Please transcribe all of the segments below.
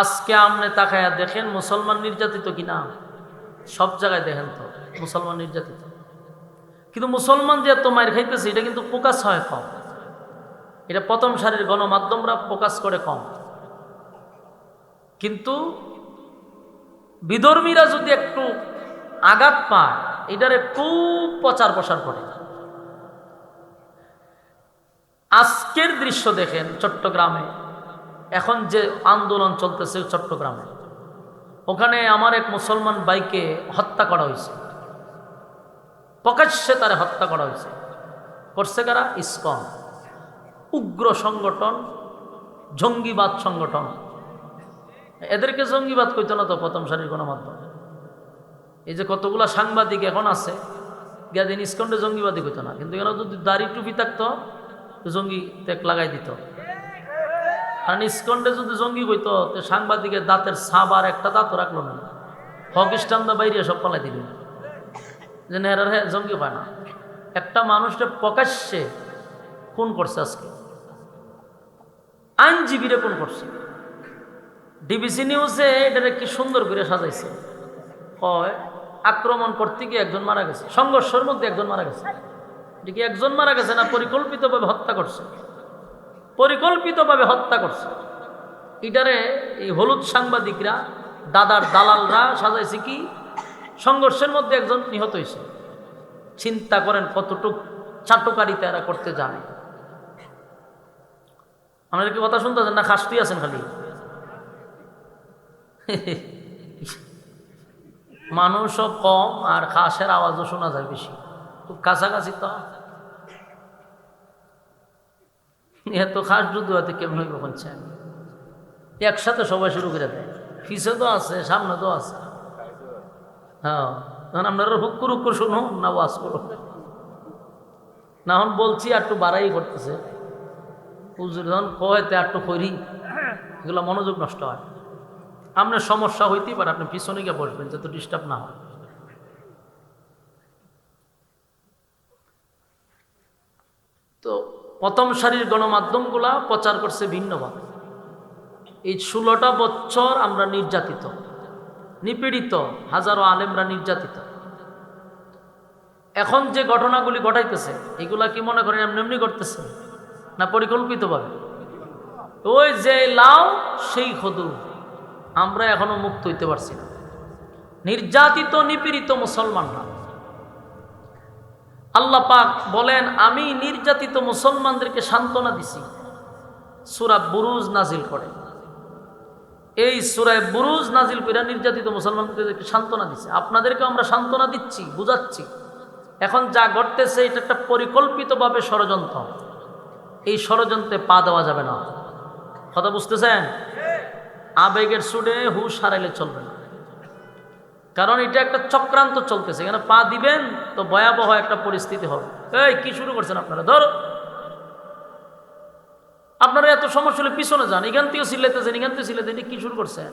আজকে আমনে তাকায়া দেখেন মুসলমান নির্যাতিত কিনা, সব জায়গায় দেখেন তো মুসলমান নির্যাতিত। কিন্তু মুসলমান যে এত মায়ের খাইতেছে এটা কিন্তু প্রকাশ হয় কম, এটা প্রথম সারির গণমাধ্যমরা প্রকাশ করে কম। কিন্তু বিধর্মীরা যদি একটু আঘাত পায় এটারে খুব প্রচার প্রসার করে। আজকের দৃশ্য দেখেন চট্টগ্রামে, এখন যে আন্দোলন চলতেছে চট্টগ্রামে, ওখানে আমার এক মুসলমান ভাইকে হত্যা করা হয়েছে, প্রকাশ্যে তারে হত্যা করা হয়েছে। করছে কারা? ইসকন, উগ্র সংগঠন, জঙ্গিবাদ সংগঠন। এদেরকে জঙ্গিবাদ কইতো না তো প্রথম সারির গণমাধ্যম। এই যে কতগুলা সাংবাদিক এখন আছে, গিয়াদিন ইসকন্ডে জঙ্গিবাদী কইতো না, কিন্তু এরা যদি দাড়ি টুপি থাকতো জঙ্গি টেক লাগাই দিত। কারণ ইসকন্ডে যদি জঙ্গি কইতো তো সাংবাদিকের দাঁতের ছাপ আর একটা দাঁতও রাখলো না, হকিস্টানদা বাইরে সব পালাই দিল, যে নেহরার হ্যাঁ জঙ্গি হয় না। একটা মানুষটা প্রকাশ্যে খুন করছে, আজকে আইনজীবীরা খুন করছে। ডিবিসি নিউজে এটারে কি সুন্দর করে সাজাইছে, হয় আক্রমণ করতে গিয়ে একজন মারা গেছে, সংঘর্ষের মধ্যে একজন মারা গেছে। দেখি একজন মারা গেছে না, পরিকল্পিতভাবে হত্যা করছে, পরিকল্পিতভাবে হত্যা করছে। এটারে এই হলুদ সাংবাদিকরা, দাদার দালালরা সাজাইছে কি সংঘর্ষের মধ্যে একজন নিহত হয়েছে। চিন্তা করেন কতটুক চাটুকারিতা এরা করতে জানে। আমাদের কি কথা শুনতেছেন না খাসতি আছেন খালি? মানুষও কম আর খাসের আওয়াজও শোনা যায় বেশি, খুব কাছাকাছি। তো এত খাস যুদ্ধ হয়তো কেমন হইব বলছেন, একসাথে সবাই শুরু করে দেয়, পিছে তো আছে সামনে তো আছে। হ্যাঁ, তখন আপনারা হুক্কুর হুক্কুর শুনুন না ওয়াজ করুন না। এখন বলছি একটু বাড়াই করতেছে হুজুর, যখন কয়তে একটু করি, এগুলো মনোযোগ নষ্ট হয়। আপনার সমস্যা হইতেই পারে, আপনি পিছনে গিয়ে বসবেন যাতে ডিস্টার্ব না হয়। তো প্রথম সারির গণমাধ্যমগুলা প্রচার করছে ভিন্নভাবে। এই 16টা বছর আমরা নির্যাতিত, নিপীড়িত, হাজারো আলেমরা নির্যাতিত। এখন যে ঘটনাগুলি ঘটাইতেছে এগুলা কি মনে করেন এমনি এমনি করতেছে না পরিকল্পিতভাবে? ওই যে লাও সেই খদু, আমরা এখনো মুক্ত হইতে পারছি না। নির্যাতিত নিপীড়িত মুসলমানরা, আল্লাহ পাক বলেন আমি নির্যাতিত মুসলমানদেরকে সান্ত্বনা দিছি। সূরা বুরুজ নাজিল করে, এই সূরা বুরুজ নাজিল করে নির্যাতিত মুসলমানদেরকে সান্ত্বনা দিছে। আপনাদেরকে আমরা সান্ত্বনা দিচ্ছি, বুঝাচ্ছি। এখন যা ঘটতেছে এটা একটা পরিকল্পিতভাবে ষড়যন্ত্র, এই ষড়যন্ত্রে পা দেওয়া যাবে না। কথা বুঝতেছেন? আবেগের সুডে হুশ হারাইলে চলবে না, কারণ এটা একটা চক্রান্ত চলতেছে। এখানে পা দিবেন তো ভয়াবহ একটা পরিস্থিতি হবে। এই কি শুরু করছেন আপনারা? ধরো, আপনারা এত সমস্যা হলে পিছনে যান, এখান থেকে সিলেতেছেন, এখান থেকে সিলেতেন, কি শুরু করছেন?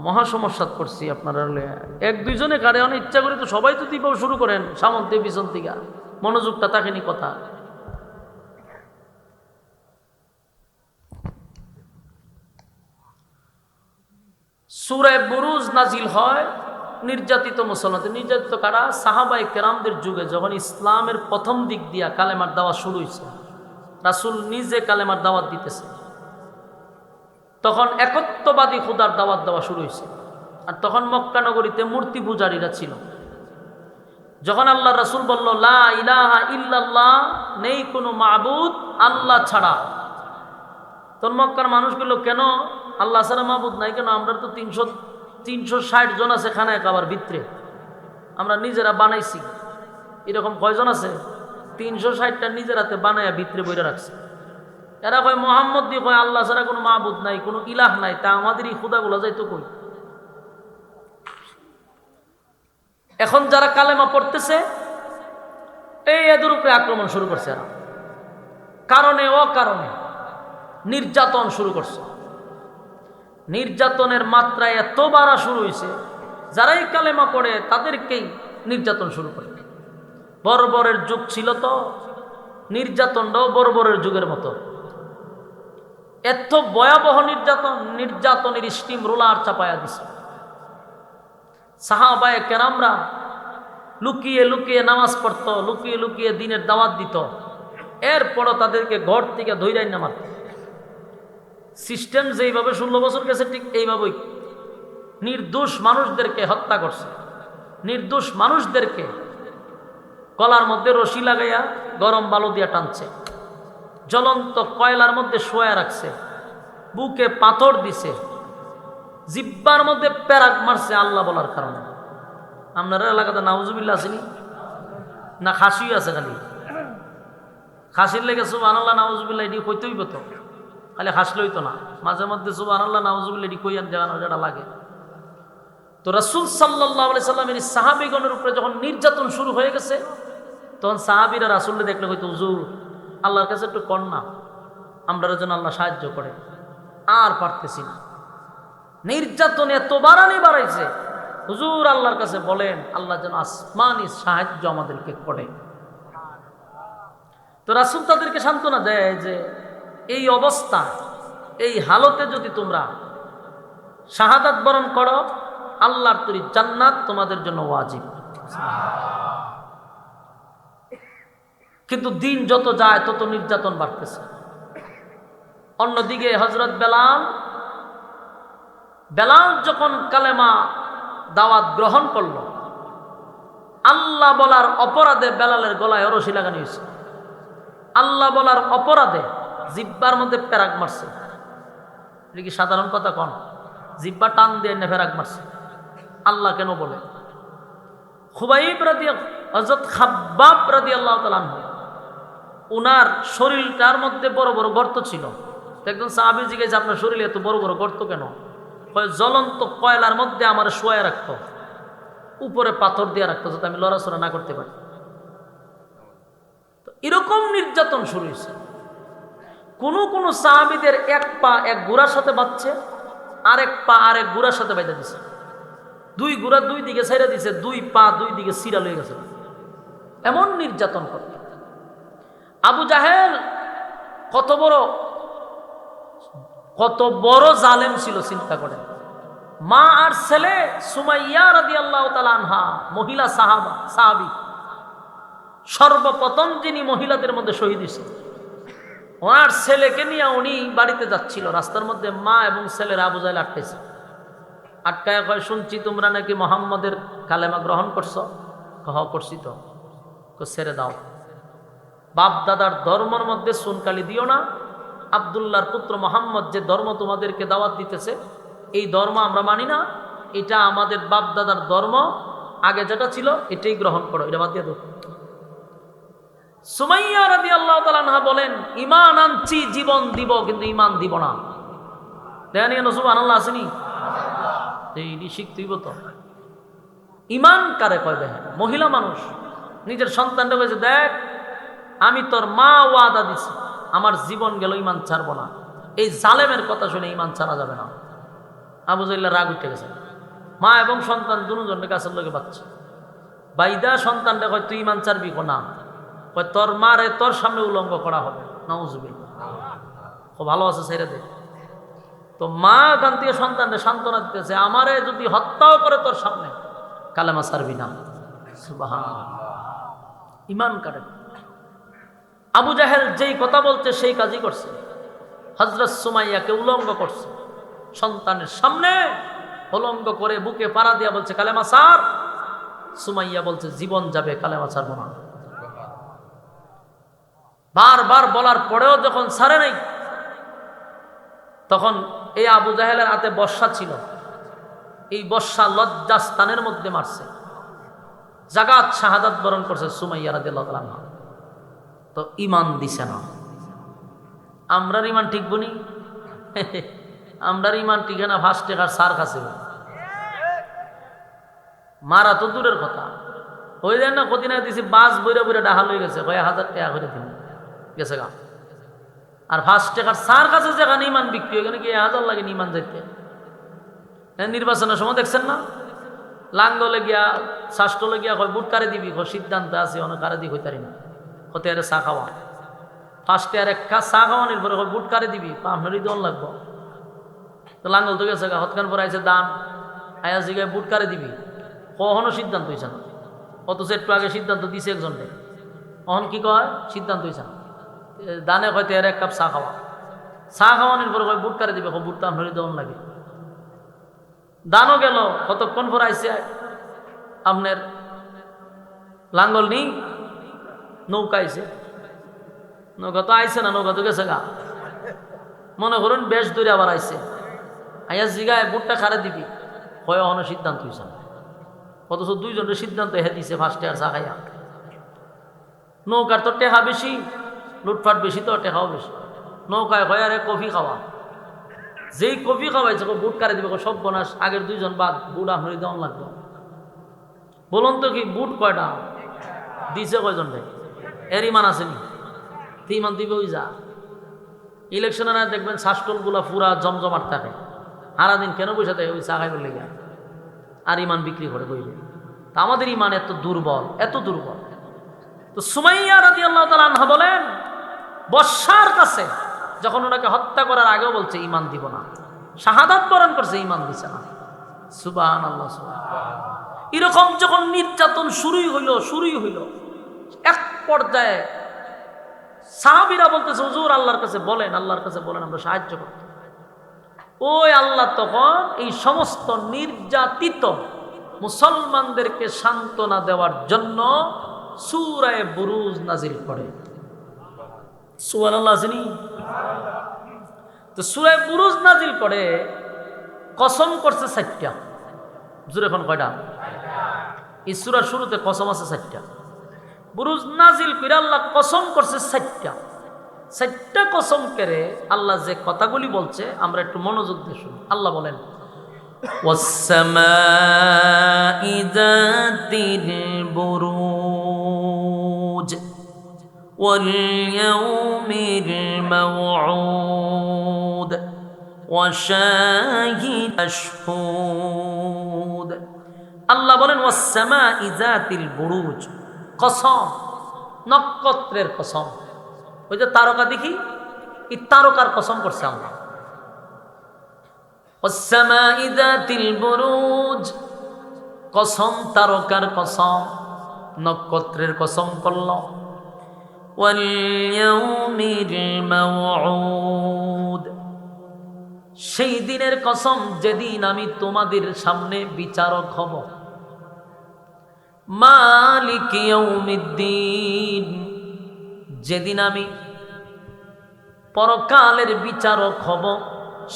মহা সমস্যা করছি আপনারা। এক দুইজনে কারে অনেক ইচ্ছা করে তো সবাই তো দীপাও শুরু করেন সামন্তে পিছন থেকে, মনোযোগটা তাকেনি কথা। সূরা বুরুজ নাজিল হয় নির্যাতিত মুসলমানদের। নির্যাতিত কারা? সাহাবায়ে কেরামদের যুগে যখন ইসলামের প্রথম দিক দিয়া কালেমার দাওয়াত শুরু হয়েছে, রাসূল নিজে কালেমার দাওয়াত দিতেছে, তখন একত্ববাদী খোদার দাওয়াত দেওয়া শুরু হয়েছে। আর তখন মক্কা নগরীতে মূর্তি পূজারীরা ছিল। যখন আল্লাহ রাসূল বলল লা ইলাহা ইল্লাল্লাহ, নেই কোনো মাবুদ আল্লাহ ছাড়া, তখন মক্কার মানুষগুলো কেন আল্লাহ ছাড়া মাবুদ নাই কেন? আমরা তো 360 জন আছে খানায় কাবার ভিতরে, আমরা নিজেরা বানাইছি। এরকম কয়জন আছে? 360টা নিজের হাতে বানায়া ভিতরে বইরা রাখছে। এরা কয় মোহাম্মদ দিয়ে কয় আল্লাহ ছাড়া কোনো মাবুদ নাই, কোনো ইলাহ নাই, তা আমাদের এই খুদাগুলো যাইতো কই? এখন যারা কালেমা পড়তেছে এই এদের উপরে আক্রমণ শুরু করছে, এরা কারণে অকারণে নির্যাতন শুরু করছে। নির্যাতনের মাত্রা এত বাড়া শুরু হয়েছে, যারাই কালেমা পড়ে তাদেরকেই নির্যাতন শুরু করে। বর্বরের যুগ ছিল তো, নির্যাতনটাও বর্বরের যুগের মতো। এত ভয়াবহ নির্যাতনের স্টিম রোলার চাপায়া দিছে। সাহাবায়ে কেরামরা লুকিয়ে লুকিয়ে নামাজ পড়তো, লুকিয়ে লুকিয়ে দিনের দাওয়াত দিত, এরপরও তাদেরকে ঘর থেকে ধৈর্য না মারত। সিস্টেম যেইভাবে 16 বছর গেছে ঠিক এইভাবেই নির্দোষ মানুষদেরকে হত্যা করছে। নির্দোষ মানুষদেরকে গলার মধ্যে রশি লাগাইয়া গরম বালু দিয়া টানছে, জ্বলন্ত কয়লার মধ্যে শোয়া রাখছে, বুকে পাথর দিছে, জিব্বার মধ্যে প্যারাক মারছে আল্লাহ বলার কারণে। আপনারা এলাকাতে নাউজুবিল্লাহ আসেনি না? খাসিও আছে, খালি খাসির লেগে সুবহানাল্লাহ নাউজুবিল্লাহ এটি কইতে হইব তো, খালি হাসলে হইতো না, মাঝে মধ্যে সুবহানাল্লাহ নাউজুবিল্লাহ এটি কইয়ান জানানো যেটা লাগে। তো রাসূল সাল্লাল্লাহু আলাইহি সাল্লামের সাহাবীগণের উপরে যখন নির্যাতন শুরু হয়ে গেছে, তখন সাহাবীরা রাসূলকে দেখলে কইতো, হুজুর আল্লাহর কাছে একটু কর না, আমরার জন্য আল্লাহ সাহায্য করে। আর পারতেছি না, নির্যাতন এত বাড়াইছে, হুজুর আল্লাহর কাছে বলেন আল্লাহ যেন আসমানি সাহায্য আমাদেরকে করে। তো রাসূল তাদেরকে সান্ত্বনা দেয় যে এই অবস্থা, এই হালতে যদি তোমরা শাহাদাত বরণ করো, আল্লাহর তৈরি জান্নাত তোমাদের জন্য ওয়াজিব। কিন্তু দিন যত যায় তত নির্যাতন বাড়তেছে। অন্যদিকে হযরত বেলাল যখন কালেমা দাওয়াত গ্রহণ করল, আল্লাহ বলার অপরাধে বেলালের গলায় রশি লাগানো হয়েছে। আল্লাহ বলার অপরাধে জিব্বার মধ্যে প্যারাক মারছে। এটা কি সাধারণ কথা? কোন জিব্বা টান দিয়ে এনে প্যারাক মারছে। আল্লাহ কেন বলে? হযরত খাব্বাব রাদিয়াল্লাহু তাআলা আনহু, উনার শরীরটার মধ্যে বড় বড় গর্ত ছিল। একজন সাহাবী জিজ্ঞেস, আপনার শরীরে এত বড় বড় গর্ত কেন? জ্বলন্ত কয়লার মধ্যে আমার শোয়া রাখতো, উপরে পাথর দিয়ে রাখতো যাতে আমি লড়াচড়া না করতে পারি। এরকম নির্যাতন শুরু হয়েছে। কোন সাহাবীদের এক পা এক গুড়ার সাথে বাঁধছে, আরেক পা আরেক গুড়ার সাথে বাঁধা দিছে, দুই গুড়া দুই দিকে ছেড়ে দিছে, দুই পা দুই দিকে সিরা লয়ে গেছে। এমন নির্যাতন করত। আবু জাহেল কত বড় জালেম ছিল চিন্তা করেন। মা আর ছেলে সুমাইয়া রাদিয়াল্লাহু তাআলা আনহা, মহিলা সাহাবী, সর্বপ্রথম যিনি মহিলাদের মধ্যে শহীদ হয়েছেন, ওনার ছেলেকে নিয়ে উনি বাড়িতে যাচ্ছিল, রাস্তার মধ্যে মা এবং ছেলের আবু জাহেল আটকেছে। আটকায় কয়, শুনছি তোমরা নাকি মুহাম্মদের কালেমা গ্রহণ করছো। করছি তো। ছেড়ে দাও, বাপ দাদার ধর্মের মধ্যে সুনকালি দিও না। আব্দুল্লাহর পুত্র মুহাম্মদ যে ধর্ম তোমাদেরকে দাওয়াত দিতেছে, এই ধর্ম আমরা মানি না। এটা আমাদের বাপ দাদার ধর্ম, আগে যেটা ছিল এটাই গ্রহণ করো, এটা বাদ দিয়ে দাও। সুমাইয়া রাদিয়াল্লাহু তাআলা আনহা বলেন, ঈমান আনছি, জীবন দিব, কিন্তু ঈমান দিব না। দেখেন সুবহানাল্লাহ আসেনি? এই শিখতেইব তো। ঈমান কারে কয়? দেখেন, মহিলা মানুষ নিজের সন্তানটা বলছে, দেখ আমি তোর মা ওয়াদা দিছি, আমার জীবন গেল ঈমান ছাড়বো না। এই জালেমের কথা শুনে ঈমান ছাড়া যাবে না। আবু জাহেল রাগ উঠে গেছে। মা এবং সন্তান দুজনের কাছে লোকে বাচ্চা বাইদা, সন্তানটা কয় তুই ঈমান ছাড়বি না, কয় তোর মারে তোর সামনে উলঙ্গ করা হবে। নাউজুবিল্লাহ। খুব ভালো আছে, ছেড়ে দে। তো মা গান থেকে সন্তানকে সান্ত্বনা দিতেছে, আমারে যদি হত্যাও করে তোর সামনে, কালেমা ছাড়বি না। সুবহানাল্লাহ। ঈমান কারে? আবু জাহেল যেই কথা বলছে সেই কাজই করছে। হযরত সুমাইয়াকে উলঙ্গ করছে, সন্তানের সামনে উলঙ্গ করে বুকে পাড়া দিয়া বলছে, কালেমা ছাড়। সুমাইয়া বলছে, জীবন যাবে, কালেমা ছাড়বো না। বারবার বলার পরেও যখন ছাড়ে নাই, তখন এই আবু জাহেলের হাতে বর্ষা ছিল, এই বর্ষা লজ্জাস্থানের মধ্যে মারছে, জাগাত শাহাদাত বরণ করছে সুমাইয়া রাদিয়াল্লাহু তাআলা আনহা। তো ঈমান দিছে না। আমরার ঈমান ঠিক বনি? আমরার ঈমান টিকে না, ফার্স্ট টেকার সার কাছে মারা তো দূরের কথা। ওই দেন না কদিন আগে দিছি, বাস বইরা বইরা ডাহাল হয়ে গেছে, 1000 টাকা করে দিন গেছে গা। আর ফার্স্ট টেকার সার কাছে যেখানে ঈমান বিক্রি হয়, কি 1000 লাগে ঈমান যাইতে? নির্বাচনের সময় দেখছেন না, লাঙ্গলে গিয়া শাস্ত্রলে গিয়া কয় বুট কারে দিবি, সিদ্ধান্ত আছে অনেক কারে দি কইতারি না, হতে আরে চা খাওয়া। ফার্স্টে আর একটা চা খাওয়ানোর পরে বুট কারে দিবি আপনারই দল লাগবো তো লাঙ্গল তো গেছে হতকান পরে আইসে দান আয়া জিগায় বুট কারে দিবি কখনো সিদ্ধান্ত হয়েছে না অথচ একটু আগে সিদ্ধান্ত দিছে একজনকে অহন কি কয় সিদ্ধান্ত হয়েছে না দানে হয়তো এর এক কাপ চা খাওয়ানোর পরে কয় বুট কারে দিবে বুট তো আপনারই দল লাগে দানও গেল কতক্ষণ পর আইসে আপনার লাঙ্গল নেই নৌকা আইসে নৌকা তো আইসে না নৌকা তো গেছে গা মনে করুন বেশ দূরে আবার আইসে আইয়া জিগায় বুটটা খারে দিবি হয় অহনো সিদ্ধান্ত হয়েছে না অথচ দুইজনের সিদ্ধান্ত হে দিছে ফার্স্টে আর চা খাইয়া নৌকার তো টেকা বেশি লুটফাট বেশি তো টেকাও বেশি নৌকায় হয় আরে কফি খাওয়া যেই কফি খাওয়াইছে বুট কারে দিবে সব বনাস আগের দুইজন বাদ বুট আপনারই দেওয়ান লাগবে বলুন তো কি বুট কয়টা দিছে কয়জন ভাই এর ইমান আসেনি ইমান দিবে ওই যা ইলেকশনে না দেখবেন শাসটলগুলা পুরা জমজমাট থাকে সারাদিন কেন বসে থাকে ওই চা খাইবার লেগে আর ইমান বিক্রি করে বইবে তা আমাদের ইমান এত দুর্বল তো সুমাইয়া রাদিয়াল্লাহু তাআলা আনহা বলেন বর্ষার কাছে যখন ওনাকে হত্যা করার আগেও বলছে ইমান দিব না শাহাদাত বরণ করছে ইমান দিছে না সুবহানাল্লাহ এরকম যখন নির্যাতন শুরুই হইল এক পর্যায়ে সাহাবীরা বলতেছে হুজুর আল্লাহর কাছে বলেন আমরা সাহায্য করব ওই আল্লাহ তখন এই সমস্ত নির্যাতিত মুসলমানদেরকে সান্ত্বনা দেওয়ার জন্য সূরা বুরুজ নাজিল করে সুবহানাল্লাহ জানি তো সূরা বুরুজ নাজিল করে কসম করছে 4টা জোরে এখন কয়টা এই সূরার শুরুতে কসম আছে 4টা বুরুজ নাজিল করে আল্লাহ কসম করছে 4টা কসম করে আল্লাহ যে কথাগুলি বলছে আমরা একটু মনোযোগ দিয়ে শুনি আল্লাহ বলেন ওয়াস-সামাঈ যাতিল বুরুজ ওয়াল ইয়াউমিল মাওউদ ওয়া শাহিদ মাশহুদ আল্লাহ বলেন ওয়াস-সামাঈ যাতিল বুরুজ কসম নক্ষত্রের কসম ওই যে তারকা দেখি এই তারকার কসম করছে আল্লাহ ওয়াস-সামাঈ যাতিল বুরুজ কসম তারকার কসম নক্ষত্রের কসম করল ওয়াল ইয়াউমিল মাওউদ সেই দিনের কসম যেদিন আমি তোমাদের সামনে বিচারক হব মালিক ইয়াউমিদ্দিন যেদিন আমি পরকালের বিচারক হব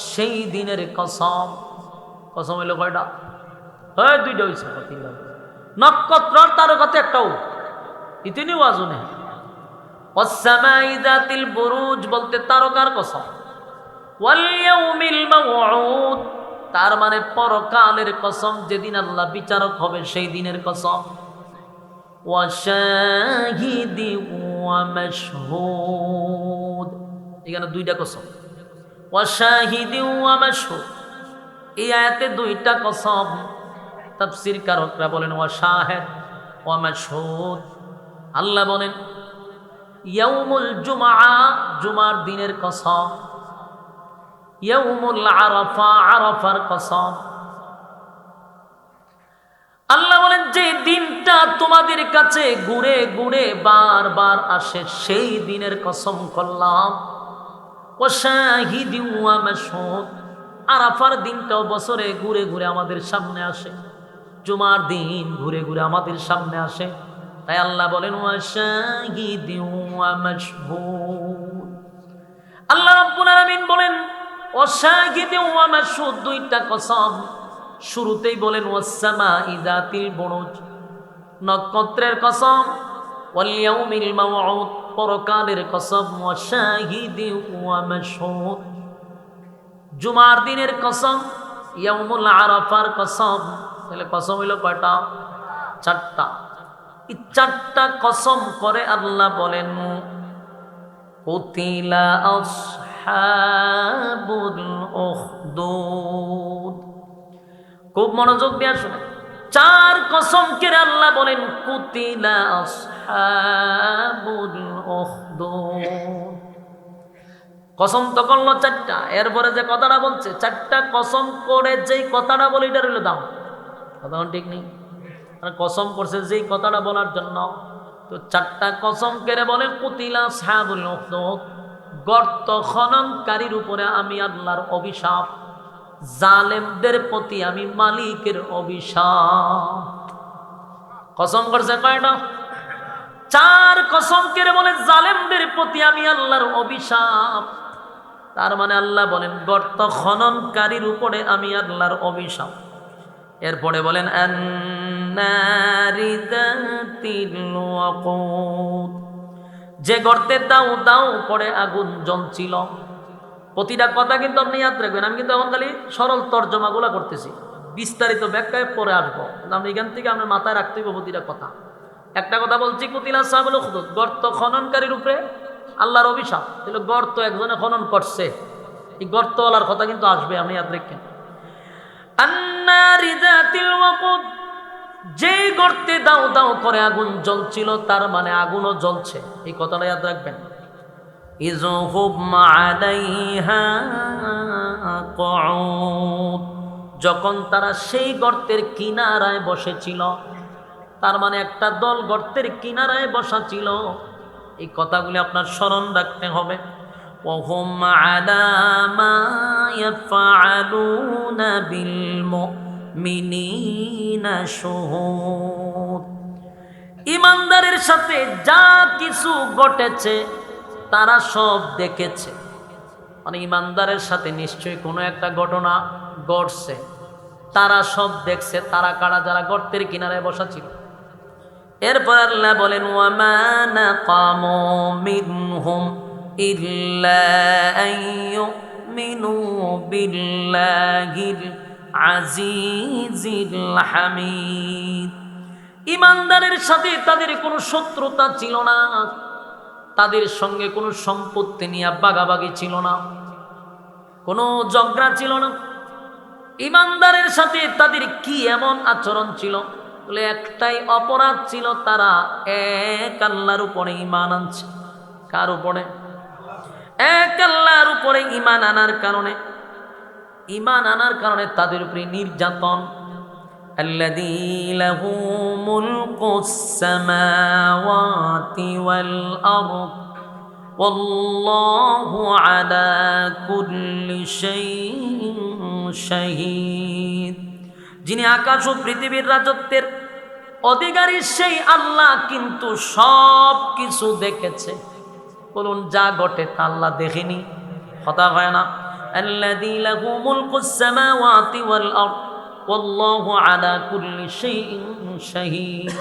সেই দিনের কসম হইল কয়টা দুইটা হয়েছে নক্ষত্র তারকাতে একটাও ইতিনিও আজুনে ওয়াস-সামাঈ যাতিল বুরুজ বলতে তারকার কসম ওয়াল ইয়াউমিল মাওউদ তার মানে পরকালের কসম যেদিন আল্লাহ বিচারক হবে সেই দিনের কসম ওয়া শাহিদি ওয়া মাশহুদ এখানে দুইটা কসম ওয়া শাহিদি ওয়া মাশহুদ এই আয়াতে দুইটা কসম তাফসীর কারকরা বলেন ওয়া শাহিদ ওয়া মাশহুদ আল্লাহ বলেন ইয়াউমুল জুমআ জুমার দিনের কসম ইয়াউমুল আরাফা আরাফার কসম আল্লাহ বলেন যে দিনটা তোমাদের কাছে ঘুরে ঘুরে বারবার আসে সেই দিনের কসম করলাম ওয়া শাহিদি ওয়া মাশহুদ আরাফার দিনটাও বছরে ঘুরে ঘুরে আমাদের সামনে আসে জুমার দিন ঘুরে ঘুরে আমাদের সামনে আসে তাই আল্লাহ বলেন ওয়া শাহিদি ওয়া মাশহুদ আল্লাহ রাব্বুল আলামিন বলেন ওয়া শাহিদি ওয়া মাশহুদ দুইটা কসম শুরুতেই বলেন ওয়াস-সামাঈ যাতিল বুরুজ নক্ষত্রের কসম ওয়াল ইয়াউমিল মাওউদ পরকালের কসম ওয়া শাহিদি ওয়া মাশহুদ জুমার দিনের কসম ইয়াউমুল আরাফার কসম তাহলে কসম হইল কয়টা 4টা এই 4টা কসম করে আল্লাহ বলেন কুতিলা আসহাবুল উখদুদ খুব মনোযোগ দিয়ে শুনে 4 কসম করে আল্লাহ বলেন কুতিলা আসহাবুল উখদুদ কসম তো করলো 4টা, এরপরে যে কথাটা বলছে 4টা কসম করে যেই কথাটা বলে এটা রইল দাম। কথা ঠিক নেই, কসম করছে যেই কথাটা বলার জন্য। তো 4টা কসম কেড়ে বলে কুতিলা আসহাবুল উখদুদ, গর্ত খননকারীর উপরে আমি আল্লাহর অভিশাপ, জালেমদের প্রতি আমি মালিকের অভিশাপ। কসম করছে কয়টা? 4 কসম কেড়ে বলে জালেমদের প্রতি আমি আল্লাহর অভিশাপ। তার মানে আল্লাহ বলেন গর্ত খননকারীর উপরে আমি আল্লাহর অভিশাপ। এরপরে বলেন আন্নারি যাতিল ওয়াকুদ, যে গর্তে দাউ দাউ করে আগুন জ্বলছিল। প্রতিটা কথা কিন্তু আপনি ইয়াদ রাখবেন, আমি কিন্তু এখন খালি সরল তর্জমাগুলা করতেছি, বিস্তারিত ব্যাখ্যায় পরে আসবো। আমি এখান থেকে আপনার মাথায় রাখতে হবে প্রতিটা কথা। একটা কথা বলছি, কুতিলা আসহাবুল উখদুদ, গর্ত খননকারীর উপরে আল্লাহর অভিশাপ। তাহলে গর্ত একজনে খনন করছে, এই গর্তওয়ালার কথা কিন্তু আসবে, আপনি ইয়াদ রাখেন। আন্নারি যাতিল ওয়াকুদ, যেই গর্তে দাউ দাউ করে আগুন জ্বলছিল, তার মানে আগুনও জ্বলছে, এই কথাটা ইয়াদ রাখবেন। ইযহুম আলাইহা কুউদ, যখন তারা সেই গর্তের কিনারায় বসেছিল, তার মানে একটা দল গর্তের কিনারায় বসা ছিল। এই কথাগুলি আপনার স্মরণ রাখতে হবে। ওয়াহুম আলা মা ইয়াফআলুনা বিল মুমিনিনা শুহুদ, ঈমানদারের সাথে যা কিছু ঘটেছে তারা সব দেখেছে। মানে ঈমানদারের সাথে নিশ্চয়ই কোনো একটা ঘটনা ঘটছে, তারা সব দেখছে। তারা কারা? যারা গর্তের কিনারে বসা ছিল। এরপর আল্লাহ বলেন ওয়ামা নাকামু মিনহুম ইল্লা আইয়ুমিনু বিল্লাহিল আজিজিল হামিদ, ঈমানদারের সাথে তাদের কোনো শত্রুতা ছিল না, তাদের সঙ্গে কোনো সম্পত্তি নিয়ে বাগাবাগি ছিল না, কোনো ঝগড়া ছিল না। ঈমানদারের সাথে তাদের কি এমন আচরণ ছিল? বলে একটাই অপরাধ ছিল, তারা এক আল্লাহর উপরে ঈমান আনছে। কার উপরে? এক আল্লাহর উপরে ঈমান আনার কারণে, ঈমান আনার কারণে তাদের উপরে নির্যাতন। আল্লাযী লাহু মুলকুস সামাওয়াতি ওয়াল আরদ ওয়াল্লাহু আলা কুল্লি শাইইন শাহীদ, যিনি আকাশ ও পৃথিবীর রাজত্বের অধিকারী সেই আল্লাহ কিন্তু সব কিছু দেখেছে। বলুন, যা ঘটে তা আল্লাহ দেখেনি? কথা হয় না। আল্লাযী লাহু মুলকুস সামাওয়াতি ওয়াল আরদ ওয়াল্লাহু আলা কুল্লি শাইইন শাহীদ,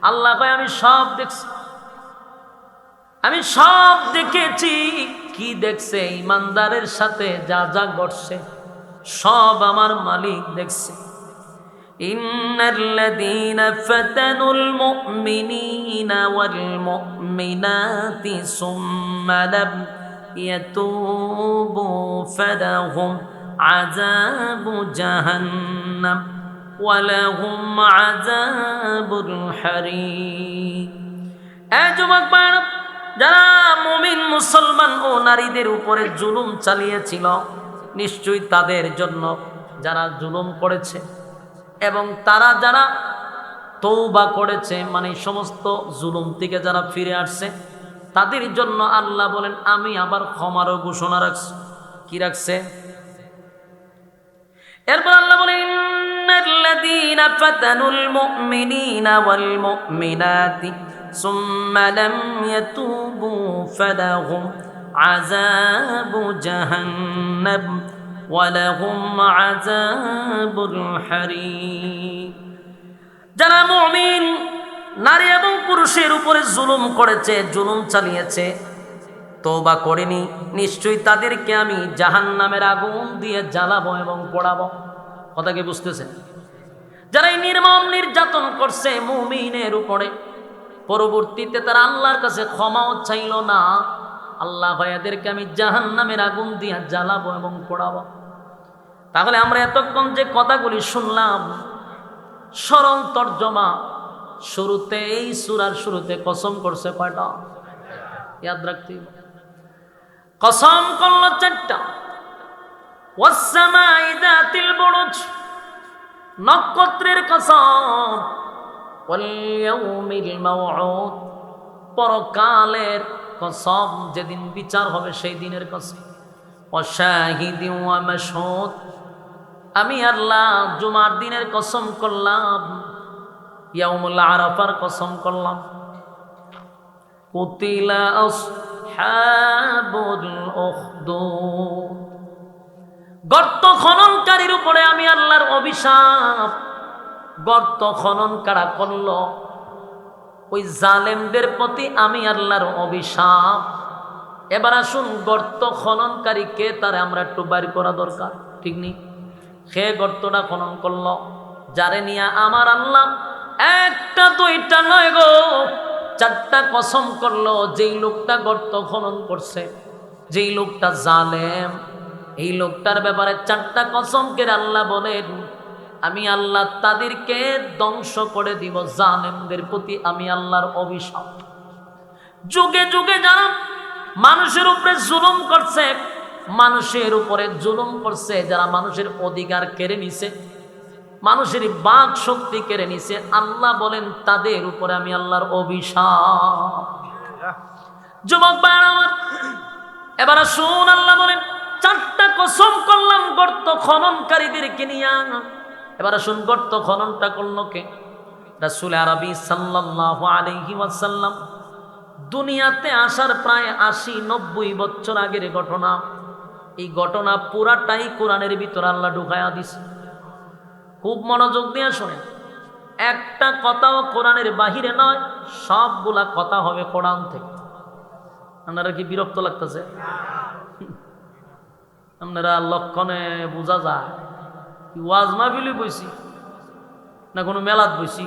আল্লাহ কয় আমি সব দেখছি, আমি সব দেখেছি। কি দেখছে? ঈমানদারের সাথে যা যা ঘটছে সব আমার মালিক দেখছে। ইন্নাল্লাযীনা ফাতানুল মুমিনিনা ওয়াল মুমিনাতি সুম্মা লাম ইয়াতুবু ফালাহুম আযাবু জাহান্নাম ওয়া লাহুম আযাবুল হারিক। এই যুবক ভাইরা, যারা মুমিন মুসলমান ও নারীদের উপরে জুলুম চালিয়েছিল, নিশ্চয়ই তাদের জন্য যারা জুলুম করেছে এবং তারা যারা তওবা করেছে, মানে সমস্ত জুলুম থেকে যারা ফিরে আসছে, তাদের জন্য আল্লাহ বলেন আমি আবার ক্ষমারও ঘোষণা রাখছি। কি রাখছে? এরপর আল্লাহ বলেন ইন্নাল্লাযীনা ফাতানুল মুমিনিনা ওয়াল মুমিনাতি সুম্মা লাম ইয়াতুবু ফালাহুম আযাবু জাহান্নাম ওয়া লাহুম আযাবুল হারিক। যারা মুমিন নারী এবং পুরুষের উপরে জুলুম করেছে, জুলুম চালিয়েছে, তওবা করেনি, নিশ্চয়ই তাদেরকে আমি জাহান্নামের আগুন দিয়ে জ্বালাবো এবং পোড়াবো। কথা কি বুঝতেছেন? যারা এই নির্মম নির্যাতন করছে মুমিনের উপরে, পরবর্তীতে তারা আল্লাহর কাছে ক্ষমাও চাইল না, আল্লাহ ভাই এদেরকে আমি জাহান্নামের আগুন দিয়ে জ্বালাবো এবং পোড়াবো। তাহলে আমরা এতক্ষণ যে কথাগুলি শুনলাম, সরল তর্জমা, শুরুতে এই সূরার শুরুতে কসম করছে কয়টা? ইয়াদ রাখতে। কসম করলো চারটা, ওয়াসসামাই যাতিল বুরুজ, নক্ষত্রের কসম, ওয়াল ইয়াউমিল মাউউদ, পরকালের কসম, যেদিন বিচার হবে সেই দিনের কসম, ওয়াশাহিদিন ওয়া মাশহুদ, আমি আল্লাহ জুমার দিনের কসম করলাম, ইয়াউমুল আরাফার কসম করলাম। কুতিলা আসহাবুল উখদুদ, গর্ত খননকারীর উপরে আমি আল্লাহর অভিশাপ। গর্ত খনন কারা করল? ওই জালেমদের প্রতি আমি আল্লাহর অভিশাপ। এবার আসুন, গর্ত খননকারী কে তারে আমরা একটু বাইর করা দরকার, ঠিক নেই? সে গর্তটা খনন করলো, যারে নিয়ে আমার আল্লাহ একটা দুইটা নয় গো, চারটা কসম করলো। যেই লোকটা গর্ত খনন করছে, যেই লোকটা জালেম, এই লোকটার ব্যাপারে চারটা কসম করে আল্লাহ বলেন, আমি আল্লাহ তাদেরকে ধ্বংস করে দিব। জালেমদের প্রতি আমি আল্লাহর অভিশাপ। যুগে যুগে যারা মানুষের উপরে জুলুম করছে, মানুষের উপরে জুলুম করছে, যারা মানুষের অধিকার কেড়ে নিছে, মানুষের বাক শক্তি কেড়ে নিছে, আল্লাহ বলেন তাদের উপরে আমি আল্লাহর অভিশাপ। যুবক ভাইরা আমার, এবার শুন, আল্লাহ বলেন চারটা কসম করলাম গর্ত খননকারীদেরকে নিয়ে। এবার শুন, গর্ত খননটা করলো কে? রাসূল আরবি সাল্লাল্লাহু আলাইহি ওয়াসাল্লাম দুনিয়াতে আসার প্রায় ৮০-৯০ বছর আগের ঘটনা। এই ঘটনা পুরাটাই কোরআনের ভিতর আল্লাহ ঢুকায়া দিছে। খুব মনোযোগ দিয়ে শোনেন, একটা কথাও কোরআনের বাহিরে নয়, সবগুলা কথা হবে কোরআন থেকে। আপনারা কি বিরক্ত লাগতেছে? আপনারা লক্ষণে বোঝা যায় কি ওয়াজ মাহফিলে বইছি না কোনো মেলাত বইছি?